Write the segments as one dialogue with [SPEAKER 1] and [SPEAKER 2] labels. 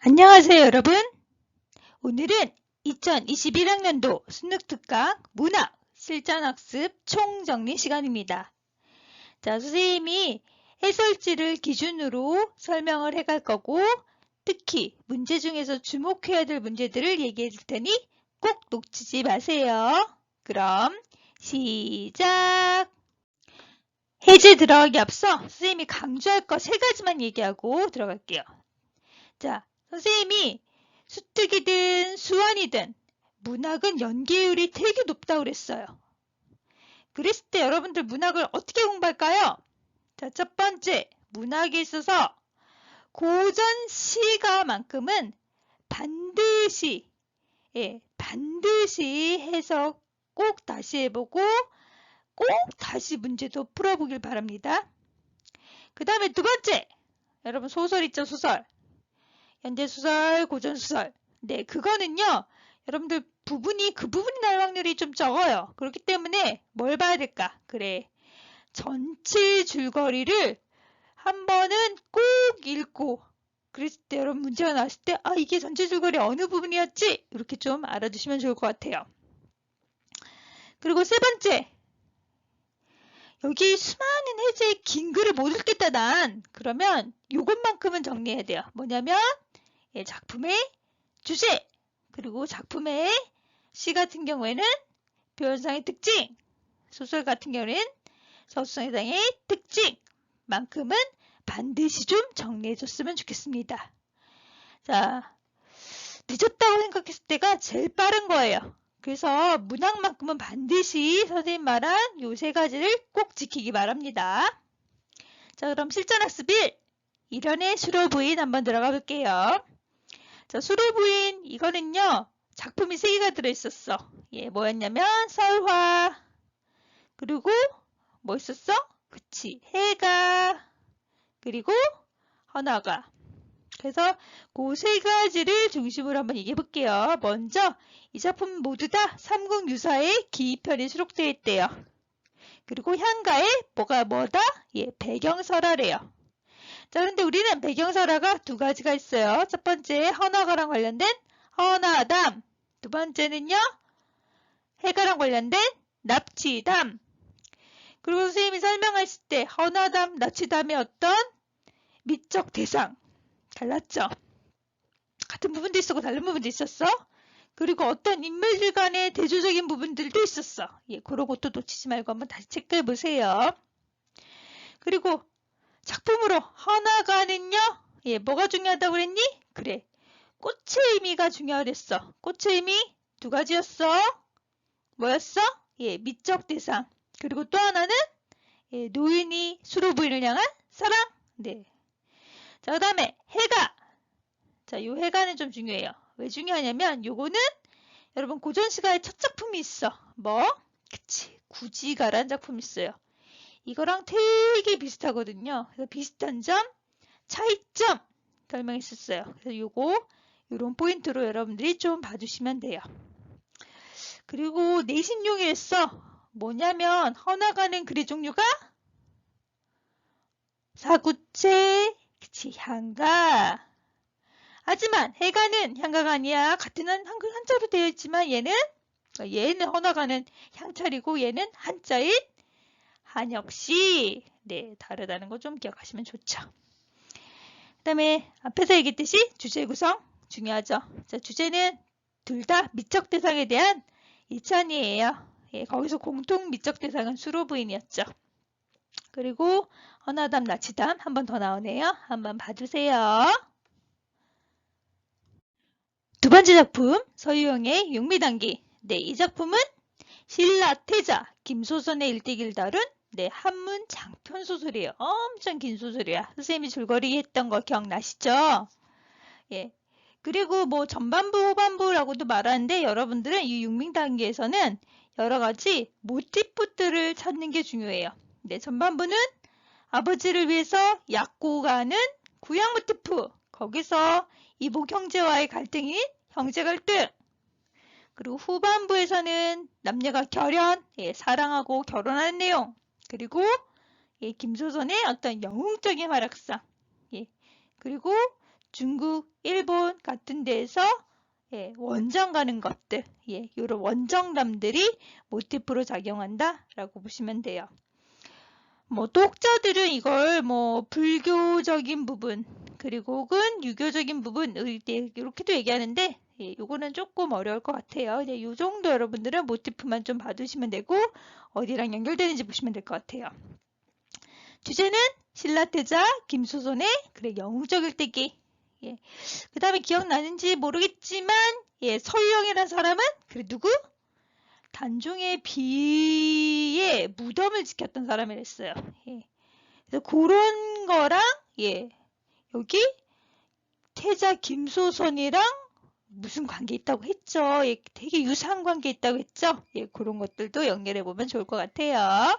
[SPEAKER 1] 안녕하세요, 여러분. 오늘은 2021학년도 수능특강 문학 실전학습 총정리 시간입니다. 자, 선생님이 해설지를 기준으로 설명을 해갈 거고, 특히 문제 중에서 주목해야 될 문제들을 얘기해 줄 테니 꼭 놓치지 마세요. 그럼 시작! 해제 들어가기 앞서 선생님이 강조할 거 3가지만 얘기하고 들어갈게요. 자, 선생님이 수특이든 수완이든 문학은 연계율이 되게 높다고 그랬어요. 그랬을 때 여러분들 문학을 어떻게 공부할까요? 자, 첫 번째, 문학에 있어서 고전 시가만큼은 반드시 해서 꼭 다시 해보고 꼭 다시 문제도 풀어보길 바랍니다. 그 다음에 두 번째, 여러분 소설 있죠, 소설. 현대소설, 고전소설. 네, 그거는요, 여러분들 그 부분이 날 확률이 좀 적어요. 그렇기 때문에 뭘 봐야 될까? 그래, 전체 줄거리를 한 번은 꼭 읽고, 그랬을 때 여러분 문제가 나왔을 때, 이게 전체 줄거리 어느 부분이었지? 이렇게 좀 알아두시면 좋을 것 같아요. 그리고 세 번째, 여기 수많은 해제의 긴 글을 못 읽겠다 난 그러면 이것만큼은 정리해야 돼요. 뭐냐면 작품의 주제, 그리고 작품의 시 같은 경우에는 표현상의 특징, 소설 같은 경우에는 서술상의 특징만큼은 반드시 좀 정리해줬으면 좋겠습니다. 자, 늦었다고 생각했을 때가 제일 빠른 거예요. 그래서 문학만큼은 반드시 선생님 말한 요 3가지를 꼭 지키기 바랍니다. 자, 그럼 실전학습 1, 일연의 수로부인 한번 들어가 볼게요. 자, 수로부인 이거는요. 작품이 3개가 들어있었어. 뭐였냐면 설화, 그리고 뭐 있었어? 그치, 해가, 그리고 헌화가. 그래서 그 3가지를 중심으로 한번 얘기해 볼게요. 먼저 이 작품 모두 다 삼국유사의 기편이 수록되어 있대요. 그리고 향가에 뭐다? 배경설화래요. 자, 그런데 우리는 배경설화가 2가지가 있어요. 첫 번째 헌화가랑 관련된 헌화담, 두 번째는요 해가랑 관련된 납치담. 그리고 선생님이 설명하실 때 헌화담, 납치담의 어떤 미적 대상 달랐죠? 같은 부분도 있었고 다른 부분도 있었어. 그리고 어떤 인물들 간의 대조적인 부분들도 있었어. 그런 것도 놓치지 말고 한번 다시 체크해 보세요. 그리고 작품으로 헌화가는요, 뭐가 중요하다고 그랬니? 그래, 꽃의 의미가 중요하랬어. 꽃의 의미 2가지였어. 뭐였어? 미적 대상. 그리고 또 하나는 노인이 수로부인을 향한 사랑. 네. 자, 그 다음에 해가. 자, 요 해가는 좀 중요해요. 왜 중요하냐면 요거는 여러분 고전시가의 첫 작품이 있어. 뭐? 그치, 구지가라는 작품이 있어요. 이거랑 되게 비슷하거든요. 그래서 비슷한 점, 차이점 설명했었어요. 그래서 요런 포인트로 여러분들이 좀 봐주시면 돼요. 그리고 내신용이랬어. 뭐냐면 헌화가는 글의 종류가 사구체, 그치, 향가. 하지만 해가는 향가가 아니야. 같은 한자로 되어 있지만 얘는 헌화가는 향찰이고 얘는 한자인 한역시. 네, 다르다는 거 좀 기억하시면 좋죠. 그 다음에 앞에서 얘기했듯이 주제 구성 중요하죠. 자, 주제는 둘 다 미적 대상에 대한 일찬이에요. 거기서 공통 미적 대상은 수로부인이었죠. 그리고 헌화담, 납치담 한 번 더 나오네요. 한번 봐주세요. 두 번째 작품 서유영의 육미단기. 네, 이 작품은 신라 태자 김소선의 일대기를 다룬 한문 장편 소설이에요. 엄청 긴 소설이야. 선생님이 줄거리 했던 거 기억나시죠? 그리고 뭐 전반부, 후반부라고도 말하는데 여러분들은 이 육민단기에서는 여러 가지 모티프들을 찾는 게 중요해요. 전반부는 아버지를 위해서 약고 가는 구약 모티프. 거기서 이복 형제와의 갈등인 형제 갈등. 그리고 후반부에서는 남녀가 사랑하고 결혼하는 내용. 그리고 김소선의 어떤 영웅적인 활약상. 그리고 중국, 일본 같은 데에서 원정 가는 것들, 이런 원정남들이 모티프로 작용한다라고 보시면 돼요. 뭐 독자들은 이걸 뭐 불교적인 부분 그리고 혹은 유교적인 부분 이렇게도 얘기하는데 요거는 조금 어려울 것 같아요. 이 정도 여러분들은 모티프만 좀 봐두시면 되고 어디랑 연결되는지 보시면 될 것 같아요. 주제는 신라태자 김소선의 영웅적 일대기. 그 다음에 기억나는지 모르겠지만 서유영이라는 사람은 누구? 단종의 비의 무덤을 지켰던 사람이랬어요. 그래서 그런 거랑 여기 태자 김소선이랑 무슨 관계 있다고 했죠. 되게 유사한 관계 있다고 했죠. 그런 것들도 연결해 보면 좋을 것 같아요.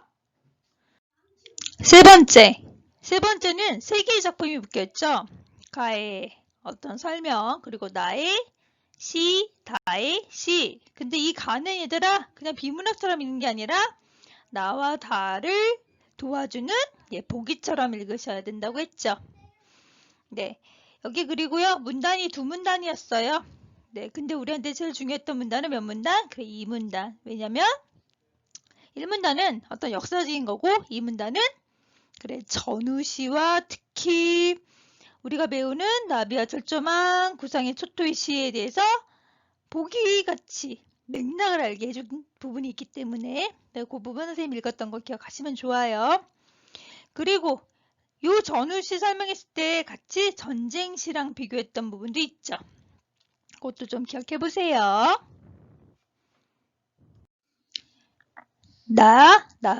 [SPEAKER 1] 세 번째는 세 개의 작품이 묶여있죠. 가의 어떤 설명 그리고 나의 시, 다의 시. 근데 이 가는 얘들아 그냥 비문학처럼 읽는 게 아니라 나와 다를 도와주는 보기처럼 읽으셔야 된다고 했죠. 네, 여기 그리고요 문단이 두 문단이었어요. 네, 근데 우리한테 제일 중요했던 문단은 몇 문단? 그래, 2문단. 왜냐면 1문단은 어떤 역사적인 거고 2문단은 전우시와 특히 우리가 배우는 나비와 철조망, 구상의 초토의 시에 대해서 보기같이 맥락을 알게 해준 부분이 있기 때문에 그 부분 선생님 읽었던 거 기억하시면 좋아요. 그리고 요 전우시 설명했을 때 같이 전쟁시랑 비교했던 부분도 있죠. 그것도 좀 기억해 보세요.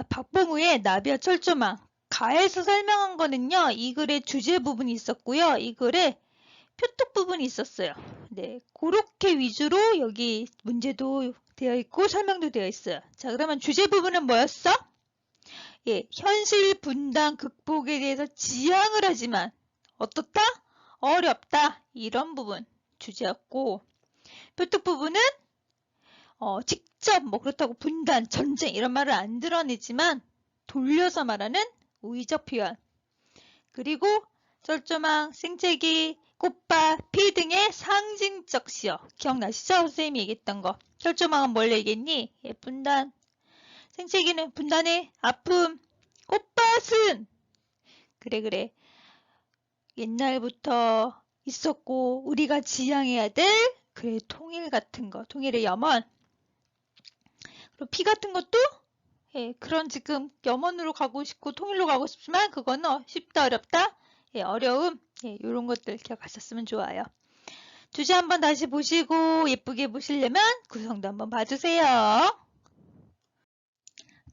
[SPEAKER 1] 박봉우의 나비와 철조망. 가에서 설명한 거는요. 이 글의 주제 부분이 있었고요. 이 글의 표특 부분이 있었어요. 네, 그렇게 위주로 여기 문제도 되어 있고 설명도 되어 있어요. 자, 그러면 주제 부분은 뭐였어? 현실 분단 극복에 대해서 지향을 하지만 어떻다? 어렵다. 이런 부분 주제였고 표특 부분은 직접 그렇다고 분단, 전쟁 이런 말을 안 드러내지만 돌려서 말하는 우의적 표현. 그리고 철조망, 생채기, 꽃밭, 피 등의 상징적 시어. 기억나시죠? 선생님이 얘기했던 거. 철조망은 뭘 얘기했니? 분단. 생채기는 분단의 아픔. 꽃밭은 그래. 옛날부터 있었고 우리가 지향해야 될 통일 같은 거. 통일의 염원. 그리고 피 같은 것도 그런 지금 염원으로 가고 싶고 통일로 가고 싶지만 그거는 쉽다 어렵다 어려움 이런 것들 기억하셨으면 좋아요. 주제 한번 다시 보시고 예쁘게 보시려면 구성도 한번 봐주세요.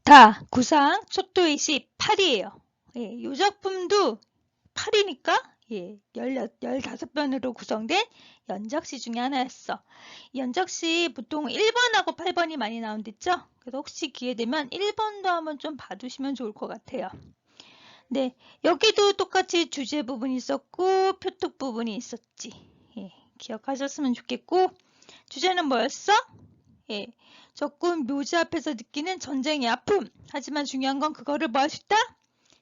[SPEAKER 1] 다 구상 초토의 시 8이에요. 이 작품도 8이니까 15편으로 구성된 연적시 중에 하나였어. 연적시 보통 1번하고 8번이 많이 나온댔죠? 그래서 혹시 기회되면 1번도 한번 좀 봐두시면 좋을 것 같아요. 네, 여기도 똑같이 주제 부분이 있었고 표특 부분이 있었지. 기억하셨으면 좋겠고 주제는 뭐였어? 적군 묘지 앞에서 느끼는 전쟁의 아픔. 하지만 중요한 건 그거를 뭐 할 수 있다?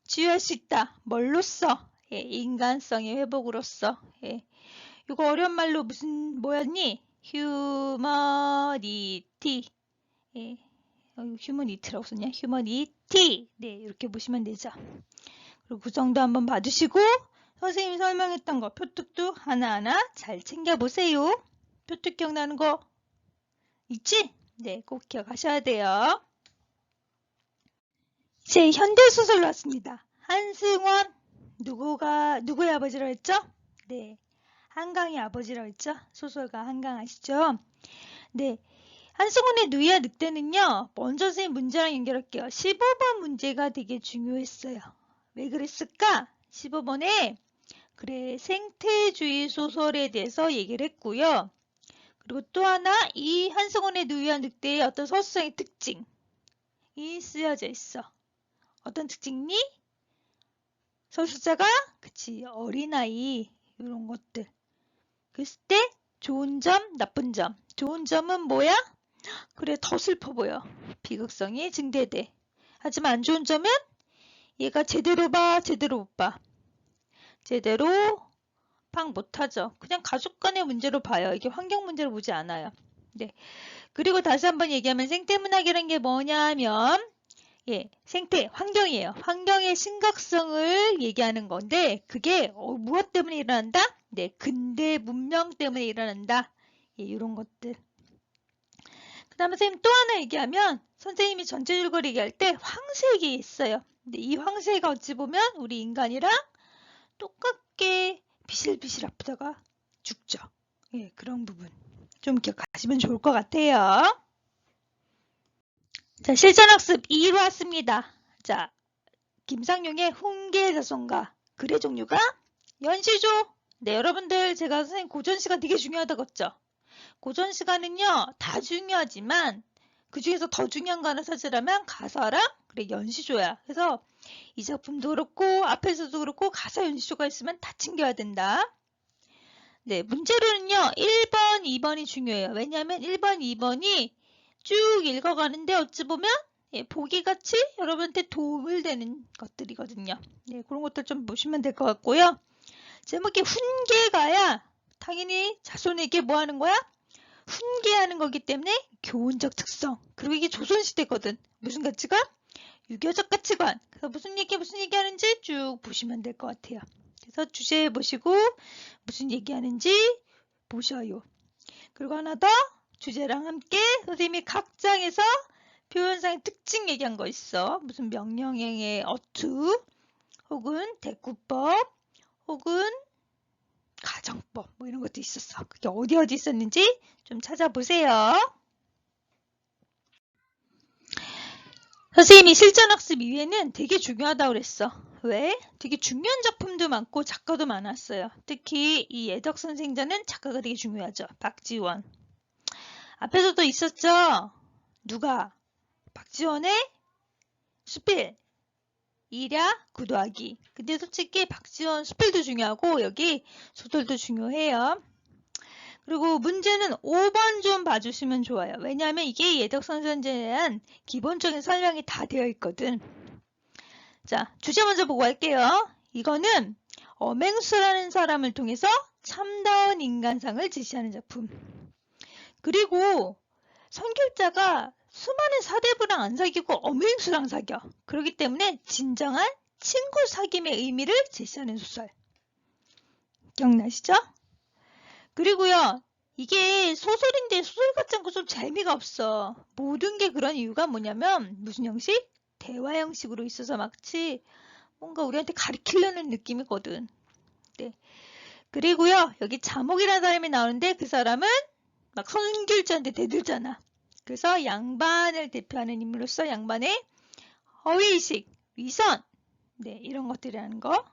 [SPEAKER 1] 치유할 수 있다. 뭘로써? 인간성의 회복으로써. 이거 어려운 말로 뭐였니? 휴머니티. 휴머니티라고 썼냐? 휴머니티. 네, 이렇게 보시면 되죠. 그리고 구성도 한번 봐주시고 선생님이 설명했던 거 표특도 하나하나 잘 챙겨보세요. 표특 기억나는 거 있지? 네, 꼭 기억하셔야 돼요. 이제 현대소설로 왔습니다. 한승원, 누구의 아버지라고 했죠? 네, 한강의 아버지라고 했죠? 소설가 한강 아시죠? 네, 한승원의 누이와 늑대는요. 먼저 선생님 문제랑 연결할게요. 15번 문제가 되게 중요했어요. 왜 그랬을까? 15번에 생태주의 소설에 대해서 얘기를 했고요. 그리고 또 하나 이 한승원의 누이와 늑대의 어떤 서술상의 특징이 쓰여져 있어. 어떤 특징이? 서술자가 어린아이 이런 것들. 그랬을 때 좋은 점, 나쁜 점. 좋은 점은 뭐야? 더 슬퍼 보여. 비극성이 증대돼. 하지만 안 좋은 점은 얘가 제대로 봐, 제대로 못 봐. 제대로 파악 못하죠. 그냥 가족 간의 문제로 봐요. 이게 환경 문제로 보지 않아요. 네. 그리고 다시 한번 얘기하면 생태문학이라는 게 뭐냐면 예, 생태, 환경이에요. 환경의 심각성을 얘기하는 건데 그게 무엇 때문에 일어난다? 네, 근대 문명 때문에 일어난다. 예, 이런 것들. 그 다음에 선생님 또 하나 얘기하면 선생님이 전체적으로 얘기할 때 황색이 있어요. 근데 이 황새가 어찌 보면 우리 인간이랑 똑같게 비실비실 아프다가 죽죠. 예, 그런 부분 좀 기억하시면 좋을 것 같아요. 자, 실전학습 2로 왔습니다. 자, 김상용의 훈계자son가 글의 종류가 연시조. 네, 여러분들 제가 선생님 고전 시간 되게 중요하다고 했죠. 고전 시간은요 다 중요하지만 그 중에서 더 중요한 거 하나 찾으라면 가사랑 그래 연시조야. 그래서 이 작품도 그렇고 앞에서도 그렇고 가사 연시조가 있으면 다 챙겨야 된다. 네, 문제로는요 1번, 2번이 중요해요. 왜냐하면 1번, 2번이 쭉 읽어가는데 어찌 보면 예, 보기같이 여러분한테 도움을 되는 것들이거든요. 네, 그런 것들 좀 보시면 될 것 같고요. 제목이 훈계가야 당연히 자손에게 뭐 하는 거야? 훈계하는 거기 때문에 교훈적 특성. 그리고 이게 조선시대거든. 무슨 가치관? 유교적 가치관. 그래서 무슨 얘기 하는지 쭉 보시면 될 것 같아요. 그래서 주제 보시고 무슨 얘기하는지 보셔요. 그리고 하나 더 주제랑 함께 선생님이 각 장에서 표현상의 특징 얘기한 거 있어. 무슨 명령형의 어투 혹은 대꾸법 혹은 가정법 뭐 이런 것도 있었어. 그게 어디 있었는지 좀 찾아보세요. 선생님이 실전학습 이외에는 되게 중요하다고 그랬어. 왜? 되게 중요한 작품도 많고 작가도 많았어요. 특히 이 예덕 선생자는 작가가 되게 중요하죠. 박지원. 앞에서도 있었죠. 누가? 박지원의 수필. 일야 구도하기. 근데 솔직히 박지원 수필도 중요하고 여기 소설도 중요해요. 그리고 문제는 5번 좀 봐주시면 좋아요. 왜냐하면 이게 예덕선전제에 대한 기본적인 설명이 다 되어 있거든. 자, 주제 먼저 보고 할게요. 이거는 엄행수라는 사람을 통해서 참다운 인간상을 제시하는 작품. 그리고 선결자가 수많은 사대부랑 안 사귀고 엄행수랑 사겨. 그렇기 때문에 진정한 친구 사귐의 의미를 제시하는 소설. 기억나시죠? 그리고요. 이게 소설인데 소설 같지 않고 좀 재미가 없어. 모든 게 그런 이유가 뭐냐면 무슨 형식? 대화 형식으로 있어서 마치 뭔가 우리한테 가르치려는 느낌이거든. 네. 그리고요. 여기 자목이라는 사람이 나오는데 그 사람은 막 선귤자한테 대들잖아. 그래서 양반을 대표하는 인물로서 양반의 허위의식, 위선, 네, 이런 것들이라는 거.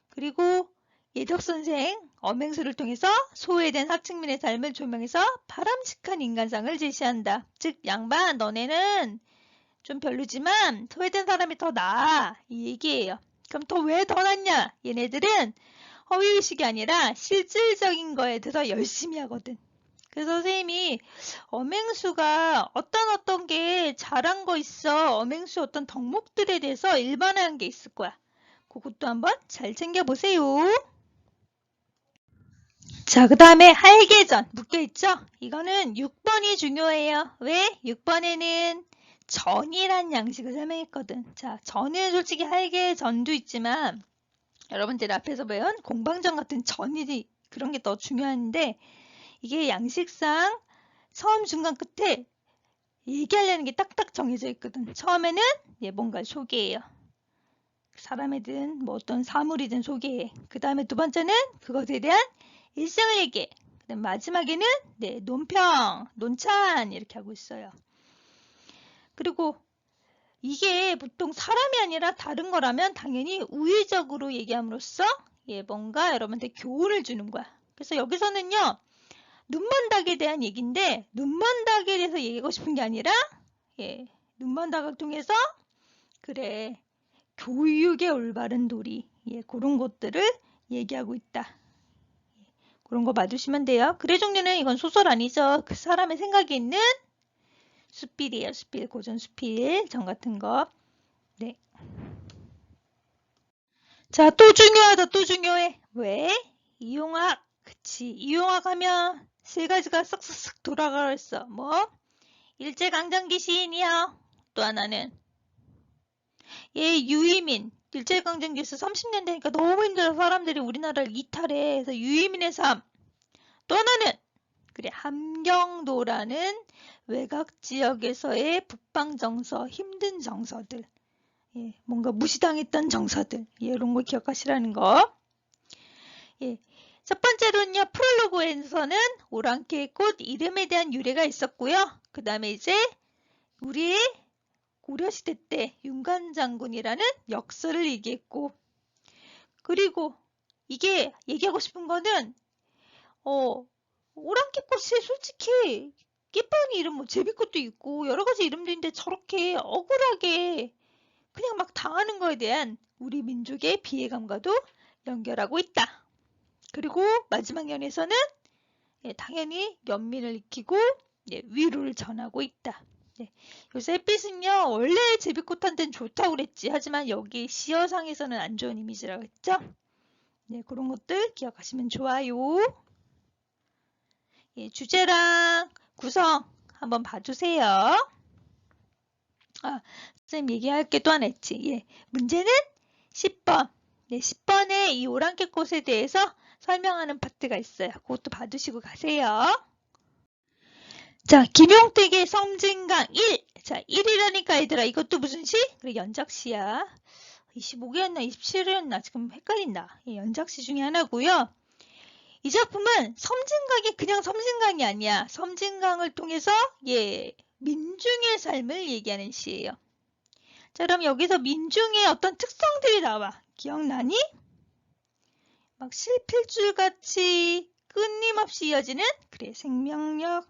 [SPEAKER 1] 그리고 예덕선생 엄행수를 통해서 소외된 하층민의 삶을 조명해서 바람직한 인간상을 제시한다. 즉 양반 너네는 좀 별로지만 소외된 사람이 더 나아 이 얘기예요. 그럼 왜 더 낫냐? 얘네들은 허위의식이 아니라 실질적인 거에 대해서 열심히 하거든. 그래서 선생님이 엄행수가 어떤 게 잘한 거 있어. 엄행수 어떤 덕목들에 대해서 일반화한 게 있을 거야. 그것도 한번 잘 챙겨보세요. 자, 그 다음에 할계전 묶여있죠? 이거는 6번이 중요해요. 왜? 6번에는 전이란 양식을 설명했거든. 자, 전은 솔직히 할계전도 있지만 여러분들 앞에서 배운 공방전 같은 전이 그런 게 더 중요한데 이게 양식상 처음, 중간, 끝에 얘기하려는 게 딱딱 정해져 있거든. 처음에는 뭔가를 소개해요. 사람이든 뭐 어떤 사물이든 소개해. 그 다음에 두 번째는 그것에 대한 일상을 얘기해. 그다음 마지막에는 논평, 논찬 이렇게 하고 있어요. 그리고 이게 보통 사람이 아니라 다른 거라면 당연히 우회적으로 얘기함으로써 뭔가 여러분한테 교훈을 주는 거야. 그래서 여기서는요. 눈먼닭에 대한 얘기인데 눈먼닭에 대해서 얘기하고 싶은 게 아니라 눈먼닭을 통해서 그래 교육의 올바른 도리 그런 것들을 얘기하고 있다. 그런 거 봐주시면 돼요. 글의 종류는 이건 소설 아니죠. 그 사람의 생각이 있는 수필이에요. 수필, 고전 수필, 전 같은 거. 네. 자, 또 중요하다. 또 중요해. 왜? 이용학. 그치. 이용학 하면 세 가지가 쓱쓱쓱 돌아가라 했어. 뭐? 일제강점기 시인이요. 또 하나는 유이민. 일제강점기에서 30년 되니까 너무 힘들어 사람들이 우리나라를 이탈해. 그래서 유이민의 삶. 또 하나는 그래 함경도라는 외곽 지역에서의 북방 정서, 힘든 정서들. 뭔가 무시당했던 정서들. 이런 거 기억하시라는 거. 첫 번째로는요. 프롤로그에서는 오랑캐 꽃 이름에 대한 유래가 있었고요. 그 다음에 이제 우리의 고려시대 때 윤관 장군이라는 역사를 얘기했고, 그리고 이게 얘기하고 싶은 거는 오랑캐꽃이 솔직히 예쁜 이름 뭐 제비꽃도 있고 여러 가지 이름도 있는데 저렇게 억울하게 그냥 막 당하는 거에 대한 우리 민족의 비애감과도 연결하고 있다. 그리고 마지막 연에서는 당연히 연민을 익히고 위로를 전하고 있다. 요새 햇빛은요 원래 제비꽃한테는 좋다고 그랬지. 하지만 여기 시어상에서는 안 좋은 이미지라고 했죠. 그런 것들 기억하시면 좋아요. 주제랑 구성 한번 봐주세요. 선생님 얘기할 게 또 하나 있지. 문제는 10번. 10번에 이 오랑캐꽃에 대해서 설명하는 파트가 있어요. 그것도 봐두시고 가세요. 자, 김용택의 섬진강 1. 자, 1이라니까 얘들아. 이것도 무슨 시? 그래, 연작시야. 25개였나 27개였나 지금 헷갈린다. 연작시 중에 하나고요. 이 작품은 섬진강이 그냥 섬진강이 아니야. 섬진강을 통해서 민중의 삶을 얘기하는 시예요. 자, 그럼 여기서 민중의 어떤 특성들이 나와. 기억나니? 막 실필줄같이 끊임없이 이어지는 생명력.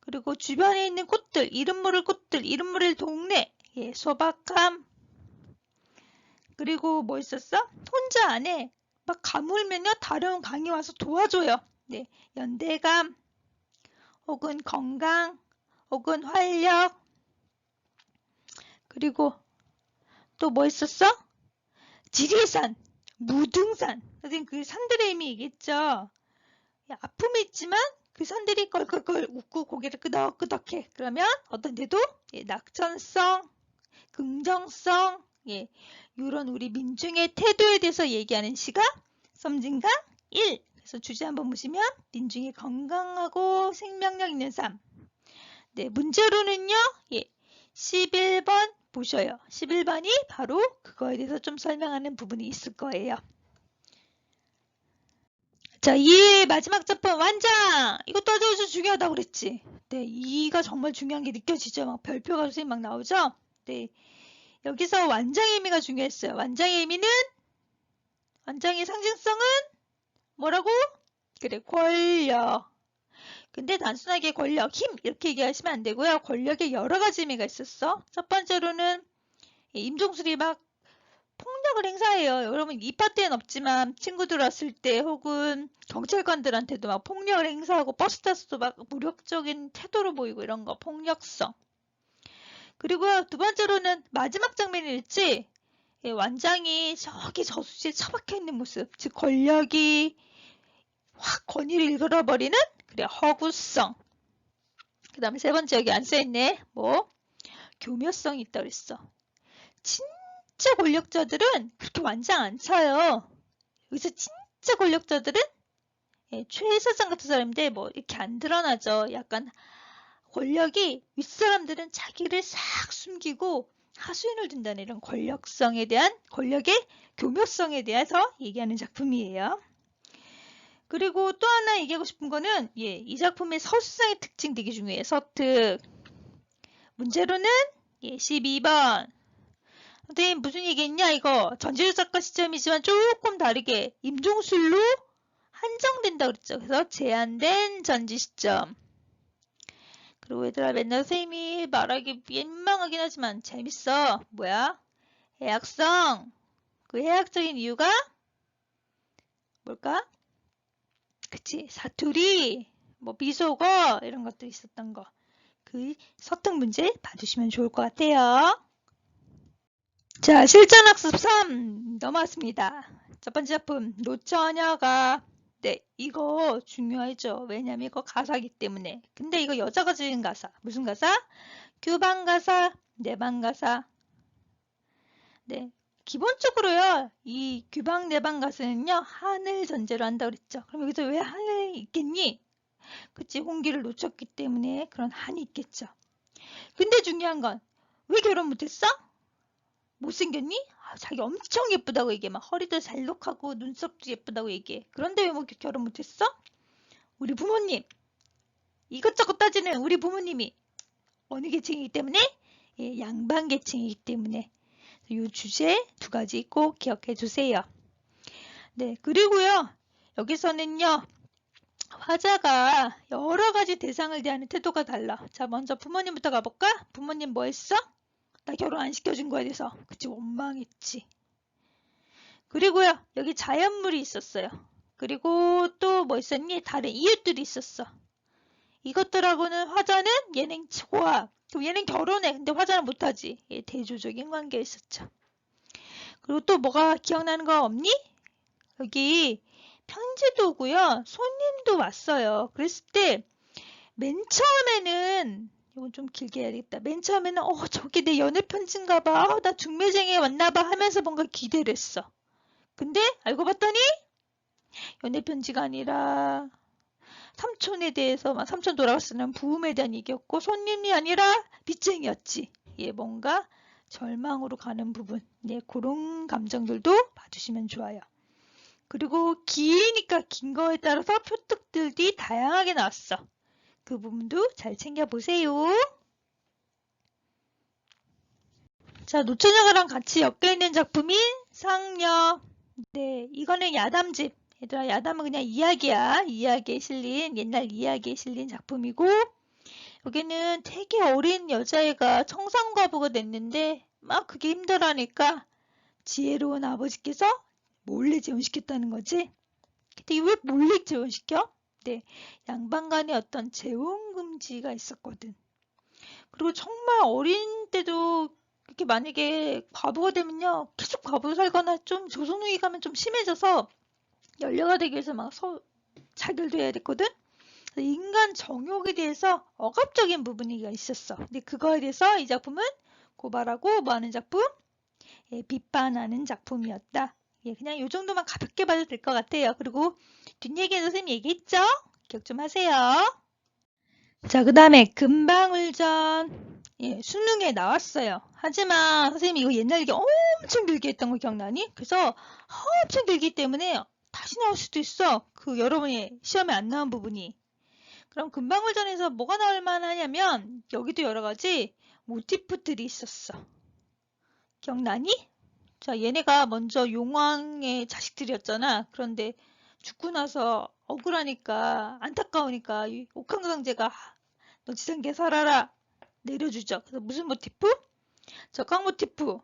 [SPEAKER 1] 그리고 주변에 있는 꽃들, 이름 모를 꽃들, 이름 모를 동네, 소박함. 그리고 뭐 있었어? 혼자 안에 막 가물면요 다른 강이 와서 도와줘요. 연대감, 혹은 건강, 혹은 활력. 그리고 또 뭐 있었어? 지리산, 무등산. 선생님 그 산들의 의미 얘기했죠. 아픔이 있지만 그 산들이 껄껄껄 웃고 고개를 끄덕끄덕해. 그러면 어떤 데도 낙천성, 긍정성, 이런 우리 민중의 태도에 대해서 얘기하는 시가 섬진강 1. 그래서 주제 한번 보시면 민중이 건강하고 생명력 있는 삶. 문제로는요. 11번 보셔요. 11번이 바로 그거에 대해서 좀 설명하는 부분이 있을 거예요. 자, 이 마지막 작품 완장! 이것도 아주 중요하다고 그랬지. 이가 정말 중요한 게 느껴지죠. 막 별표가 선생님 막 나오죠. 여기서 완장의 의미가 중요했어요. 완장의 의미는 완장의 상징성은 뭐라고? 그래, 권력. 근데 단순하게 권력, 힘 이렇게 얘기하시면 안 되고요. 권력에 여러 가지 의미가 있었어. 첫 번째로는 임종술이 막 폭력을 행사해요. 여러분 이 파트엔 없지만 친구들 왔을 때 혹은 경찰관들한테도 막 폭력을 행사하고 버스 타서도 막 무력적인 태도로 보이고 이런 거 폭력성. 그리고요 두 번째로는 마지막 장면이 있지. 완장이 저기 저수지에 처박혀 있는 모습. 즉 권력이 확 권위를 잃어버리는 허구성. 그 다음에 세 번째 여기 안 써있네. 교묘성이 있다 그랬어. 진짜 권력자들은 그렇게 완장 안 쳐요. 여기서 진짜 권력자들은 최 사장 같은 사람인데 이렇게 안 드러나죠. 약간 권력이 윗사람들은 자기를 싹 숨기고 하수인을 둔다는 이런 권력성에 대한 권력의 교묘성에 대해서 얘기하는 작품이에요. 그리고 또 하나 얘기하고 싶은 거는 이 작품의 서술상의 특징 되게 중요해요. 서특. 문제로는 12번. 선생님 무슨 얘기했냐 이거. 전지적 작가 시점이지만 조금 다르게 임종술로 한정된다고 그랬죠. 그래서 제한된 전지 시점. 그리고 얘들아 맨날 선생님이 말하기 민망하긴 하지만 재밌어. 뭐야? 해학성. 그 해학적인 이유가 뭘까? 그치, 사투리, 비속어 이런 것도 있었던 거. 그 서특 문제 봐주시면 좋을 것 같아요. 자, 실전학습 3 넘어왔습니다. 첫 번째 작품 노처녀가. 네, 이거 중요하죠. 왜냐면 이거 가사기 때문에. 근데 이거 여자가 지은 가사. 무슨 가사? 규방 가사, 내방 가사. 네, 기본적으로요. 이 규방 내방 가사는요. 하늘 전제로 한다고 그랬죠. 그럼 여기서 왜 하늘이 있겠니? 그치, 홍기를 놓쳤기 때문에 그런 한이 있겠죠. 근데 중요한 건 왜 결혼 못했어? 못생겼니? 자기 엄청 예쁘다고 얘기해. 막 허리도 잘록하고 눈썹도 예쁘다고 얘기해. 그런데 왜 뭐 결혼 못했어? 우리 부모님. 이것저것 따지는 우리 부모님이 어느 계층이기 때문에? 예, 양반 계층이기 때문에. 이 주제 두 가지 꼭 기억해 주세요. 네, 그리고요. 여기서는요. 화자가 여러 가지 대상을 대하는 태도가 달라. 자, 먼저 부모님부터 가볼까? 부모님 뭐 했어? 나 결혼 안 시켜준 거에 대해서. 그치, 원망했지. 그리고요, 여기 자연물이 있었어요. 그리고 또 뭐 있었니? 다른 이웃들이 있었어. 이것들하고는 화자는 얘는 좋아. 그럼 얘는 결혼해. 근데 화자는 못하지. 얘 대조적인 관계에 있었죠. 그리고 또 뭐가 기억나는 거 없니? 여기 편지도 오고요. 손님도 왔어요. 그랬을 때 맨 처음에는 이건 좀 길게 해야 되겠다. 맨 처음에는 저게 내 연애 편지인가 봐. 나 중매쟁이에 왔나 봐 하면서 뭔가 기대를 했어. 근데 알고 봤더니 연애 편지가 아니라 삼촌에 대해서 막 삼촌 돌아갔으면 부음에 대한 얘기였고 손님이 아니라 빚쟁이였지. 예, 뭔가 절망으로 가는 부분. 네, 그런 감정들도 봐주시면 좋아요. 그리고 기니까 긴 거에 따라서 표특들이 다양하게 나왔어. 그 부분도 잘 챙겨보세요. 자, 노처녀가랑 같이 엮여있는 작품인 상녀. 네, 이거는 야담집. 얘들아, 야담은 그냥 이야기야. 이야기에 실린, 옛날 이야기에 실린 작품이고, 여기는 되게 어린 여자애가 청산과부가 됐는데, 막 그게 힘들어하니까 지혜로운 아버지께서 몰래 재혼시켰다는 거지. 근데 왜 몰래 재혼시켜? 네, 양반 간에 어떤 재혼 금지가 있었거든. 그리고 정말 어린 때도 이렇게 만약에 과부가 되면요, 계속 과부로 살거나 좀 조선후기 가면 좀 심해져서 연료가 되기 위해서 막 자결도 해야 됐거든. 인간 정욕에 대해서 억압적인 부분이 있었어. 근데 그거에 대해서 이 작품은 고발하고 뭐 하는 작품? 예, 비판하는 작품이었다. 예, 그냥 이 정도만 가볍게 봐도 될 것 같아요. 그리고 뒷얘기는 선생님이 얘기했죠? 기억 좀 하세요. 자, 그 다음에 금방울전. 예, 수능에 나왔어요. 하지만 선생님이 이거 옛날 얘기 엄청 길게 했던 거 기억나니? 그래서 엄청 길기 때문에 다시 나올 수도 있어. 그 여러분이 시험에 안 나온 부분이. 그럼 금방울전에서 뭐가 나올 만하냐면 여기도 여러 가지 모티프들이 있었어. 기억나니? 자, 얘네가 먼저 용왕의 자식들이었잖아. 그런데 죽고 나서 억울하니까 안타까우니까 이 옥황상제가 너 지상계 살아라 내려주죠. 그래서 무슨 모티프? 적황 모티프.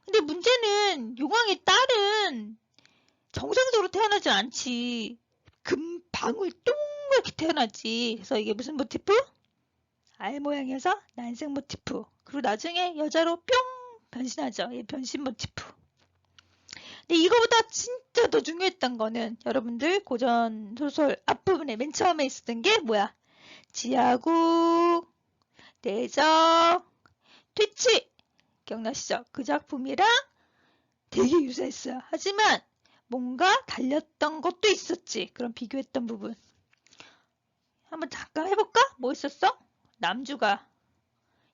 [SPEAKER 1] 근데 문제는 용왕의 딸은 정상적으로 태어나지 않지. 금방울 동그랗게 태어나지. 그래서 이게 무슨 모티프? 알 모양에서 난생 모티프. 그리고 나중에 여자로 뿅 변신하죠. 예, 변신 모티프. 근데 이거보다 진짜 더 중요했던 거는 여러분들 고전 소설 앞부분에 맨 처음에 있었던 게 뭐야? 지하국, 대적, 퇴치. 기억나시죠? 그 작품이랑 되게 유사했어요. 하지만 뭔가 달렸던 것도 있었지. 그럼 비교했던 부분. 한번 잠깐 해볼까? 뭐 있었어? 남주가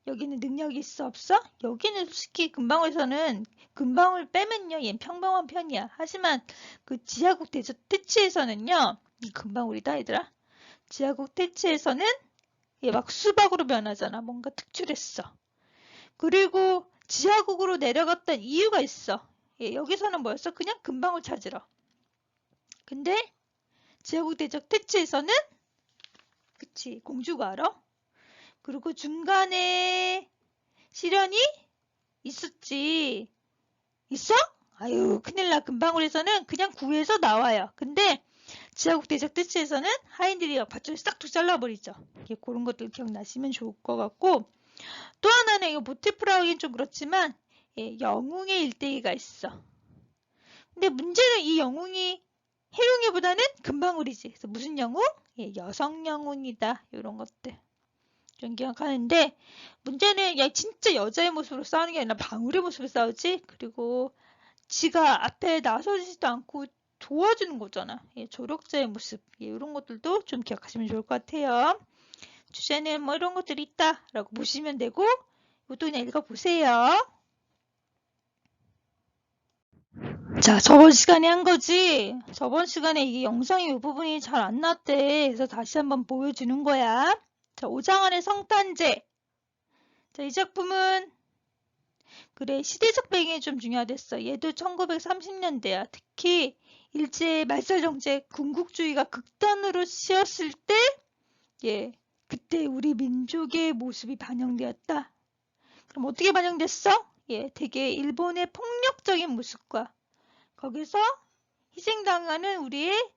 [SPEAKER 1] 여기는 능력이 있어 없어? 여기는 솔직히 금방울에서는 금방울 빼면요. 얘는 평범한 편이야. 하지만 그 지하국 대적 퇴치에서는요. 이 금방울이다 얘들아. 지하국 퇴치에서는 얘 막 수박으로 변하잖아. 뭔가 특출했어. 그리고 지하국으로 내려갔던 이유가 있어. 예, 여기서는 뭐였어? 그냥 금방울 찾으러. 근데 지하국 대적 퇴치에서는 그치 공주가 알아? 그리고 중간에 시련이 있었지. 있어? 아유 큰일 나. 금방울에서는 그냥 구해서 나와요. 근데 지하국 대적 퇴치에서는 하인들이 밧줄을 싹둑 잘라버리죠. 그런 것들 기억나시면 좋을 것 같고 또 하나는 이거 모티프라 하긴 좀 그렇지만 예, 영웅의 일대기가 있어. 근데 문제는 이 영웅이 해룡이보다는 금방울이지. 그래서 무슨 영웅? 예, 여성 영웅이다. 이런 것들 좀 기억하는데, 문제는 야 진짜 여자의 모습으로 싸우는 게 아니라 방울의 모습으로 싸우지. 그리고 지가 앞에 나서지도 않고 도와주는 거잖아. 예, 조력자의 모습. 예, 이런 것들도 좀 기억하시면 좋을 것 같아요. 주제는 뭐 이런 것들이 있다라고 보시면 되고, 이것도 그냥 읽어보세요. 자, 저번 시간에 한 거지. 저번 시간에 이게 영상이 이 부분이 잘 안 났대. 그래서 다시 한번 보여주는 거야. 자, 오장안의 성탄제. 자, 이 작품은 그래, 시대적 배경이 좀 중요하댔어. 얘도 1930년대야. 특히 일제 말살정책, 군국주의가 극단으로 씌었을 때, 예, 그때 우리 민족의 모습이 반영되었다. 그럼 어떻게 반영됐어? 예, 되게 일본의 폭력적인 모습과 거기서 희생당하는 우리의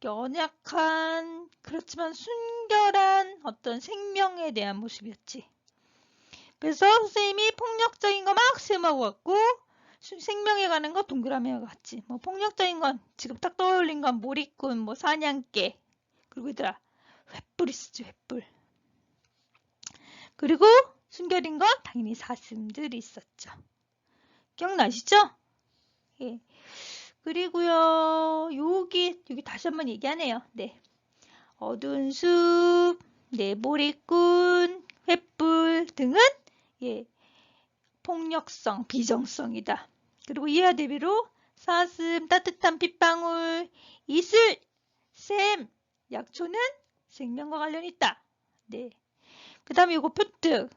[SPEAKER 1] 연약한, 그렇지만 순결한 어떤 생명에 대한 모습이었지. 그래서 선생님이 폭력적인 거 막 세모갖고 생명에 가는 거 동그라미와 같지. 뭐 폭력적인 건 지금 딱 떠올린 건 몰입꾼, 뭐 사냥개, 그리고 얘들아 횃불 있었지, 횃불. 그리고 순결인 건 당연히 사슴들이 있었죠. 기억나시죠? 예. 그리고요, 여기 다시 한번 얘기하네요. 네. 어두운 숲, 네, 몰입꾼, 횃불 등은 예, 폭력성, 비정성이다. 그리고 이와 대비로 사슴, 따뜻한 빗방울, 이슬, 샘, 약초는 생명과 관련이 있다. 네. 그 다음에 이거 표특.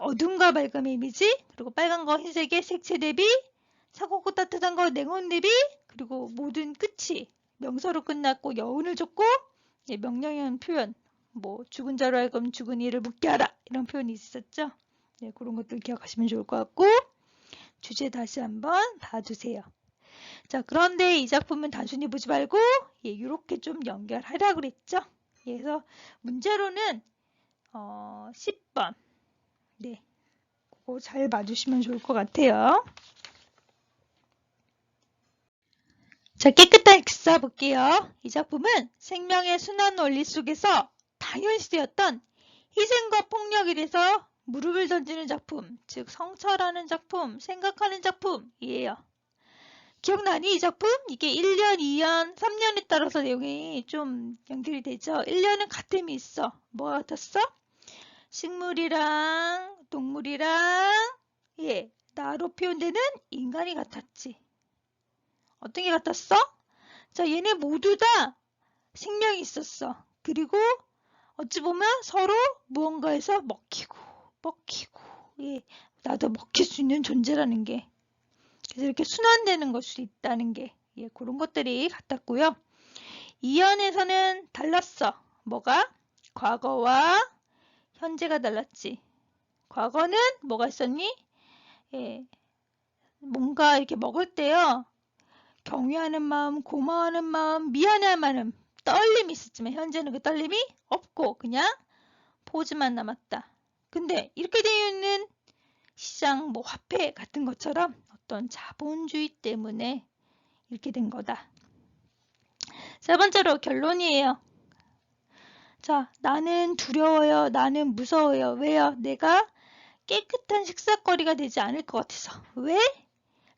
[SPEAKER 1] 어둠과 밝음의 이미지, 그리고 빨간 거 흰색의 색채 대비, 차갑고 따뜻한 거 냉온 대비, 그리고 모든 끝이 명사로 끝났고 여운을 줬고, 예, 명령형 표현, 뭐 죽은 자로 하여금 죽은 이를 묻게 하라 이런 표현이 있었죠. 네, 그런 것들 기억하시면 좋을 것 같고, 주제 다시 한번 봐주세요. 자, 그런데 이 작품은 단순히 보지 말고 예, 이렇게 좀 연결하라고 그랬죠. 예, 그래서 문제로는 10번 네, 그거 잘 봐주시면 좋을 것 같아요. 자, 깨끗한 엑사 볼게요. 이 작품은 생명의 순환 원리 속에서 당연시되었던 희생과 폭력에 대해서 무릎을 던지는 작품, 즉 성찰하는 작품, 생각하는 작품이에요. 기억나니 이 작품? 이게 1년, 2년, 3년에 따라서 내용이 좀 연결이 되죠. 1년은 같음이 있어. 뭐가 같았어? 식물이랑 동물이랑 예, 나로 표현되는 인간이 같았지. 어떤 게 같았어? 자, 얘네 모두 다 생명이 있었어. 그리고 어찌 보면 서로 무언가에서 먹히고, 예, 나도 먹힐 수 있는 존재라는 게. 그래서 이렇게 순환되는 것이 있다는 게, 예, 그런 것들이 같았고요. 이연에서는 달랐어. 뭐가? 과거와 현재가 달랐지. 과거는 뭐가 있었니? 예, 뭔가 이렇게 먹을 때요. 경외하는 마음, 고마워하는 마음, 미안해하는 마음, 떨림이 있었지만 현재는 그 떨림이 없고 그냥 포즈만 남았다. 근데 이렇게 되어 있는 시장, 뭐 화폐 같은 것처럼 어떤 자본주의 때문에 이렇게 된 거다. 세 번째로 결론이에요. 자, 나는 두려워요. 나는 무서워요. 왜요? 내가 깨끗한 식사거리가 되지 않을 것 같아서. 왜?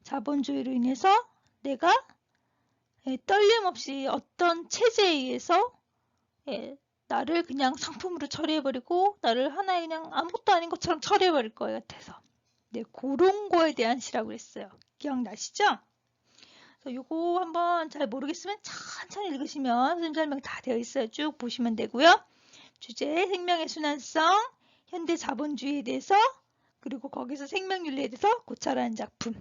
[SPEAKER 1] 자본주의로 인해서 내가 떨림 없이 어떤 체제에 의해서 나를 그냥 상품으로 처리해버리고 나를 하나의 그냥 아무것도 아닌 것처럼 처리해버릴 것 같아서. 네, 그런 거에 대한 시라고 했어요. 기억나시죠? 요거 한번 잘 모르겠으면 천천히 읽으시면 선생님 설명 다 되어 있어요. 쭉 보시면 되고요. 주제, 생명의 순환성, 현대 자본주의에 대해서, 그리고 거기서 생명윤리에 대해서 고찰하는 작품.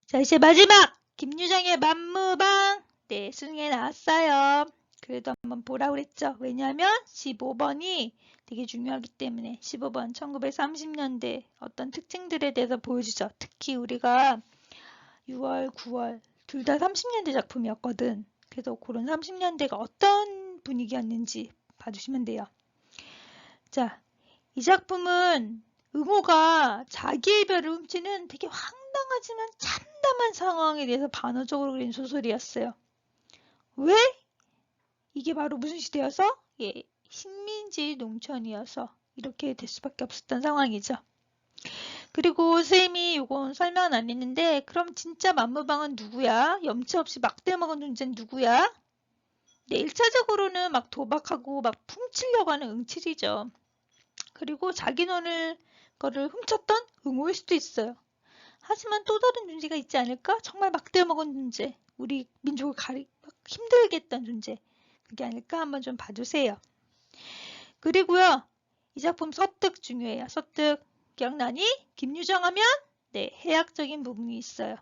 [SPEAKER 1] 자, 이제 마지막! 김유정의 만무방! 네, 수능에 나왔어요. 그래도 한번 보라고 그랬죠. 왜냐하면 15번이 되게 중요하기 때문에 15번 1930년대 어떤 특징들에 대해서 보여주죠. 특히 우리가 6월, 9월 둘 다 30년대 작품이었거든. 그래서 그런 30년대가 어떤 분위기였는지 봐주시면 돼요. 자, 이 작품은 응호가 자기의 별을 훔치는 되게 황당하지만 참담한 상황에 대해서 반어적으로 그린 소설이었어요. 왜? 이게 바로 무슨 시대여서? 예, 식민지 농촌이어서 이렇게 될 수밖에 없었던 상황이죠. 그리고 선생님이 요건 설명은 안 했는데 그럼 진짜 만무방은 누구야? 염치 없이 막 떼먹은 존재는 누구야? 네, 1차적으로는 막 도박하고 막 훔치려고 하는 응칠이죠. 그리고 자기 돈을 거를 훔쳤던 응오일 수도 있어요. 하지만 또 다른 존재가 있지 않을까? 정말 막 떼먹은 존재. 우리 민족을 막 힘들게 했던 존재. 그게 아닐까? 한번 좀 봐주세요. 그리고요. 이 작품 서특 중요해요. 서특 기억나니? 김유정 하면 네, 해학적인 부분이 있어요.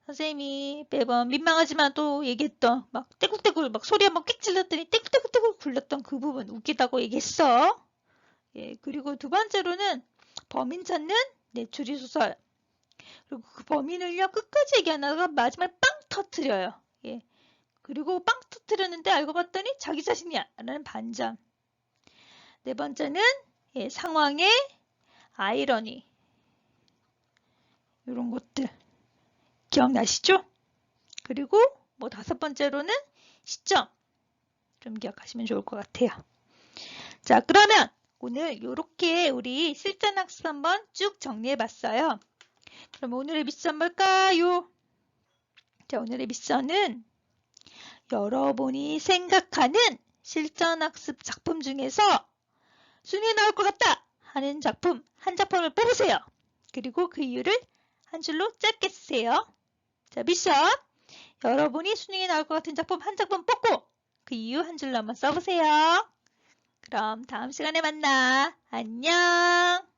[SPEAKER 1] 선생님이 매번 민망하지만 또 얘기했던 막 떼굴떼굴 막 소리 한번 꽥 질렀더니 떼굴떼굴떼굴 굴렀던 그 부분 웃기다고 얘기했어. 예, 그리고 두 번째로는 범인 찾는 네, 추리소설. 그리고 그 범인을요 끝까지 얘기 안 하다가 마지막에 빵 터트려요. 예. 그리고 빵 터트렸는데 알고 봤더니 자기 자신이야 라는 반전. 네 번째는 예, 상황의 아이러니. 이런 것들 기억나시죠? 그리고 뭐 다섯 번째로는 시점. 좀 기억하시면 좋을 것 같아요. 자, 그러면 오늘 이렇게 우리 실전학습 한번 쭉 정리해봤어요. 그럼 오늘의 미션 뭘까요? 자, 오늘의 미션은 여러분이 생각하는 실전학습 작품 중에서 순위에 나올 것 같다 하는 작품 한 작품을 뽑으세요. 그리고 그 이유를 한 줄로 짧게 쓰세요. 자, 미션. 여러분이 순위에 나올 것 같은 작품 한 작품 뽑고 그 이유 한 줄로 한번 써보세요. 그럼 다음 시간에 만나. 안녕.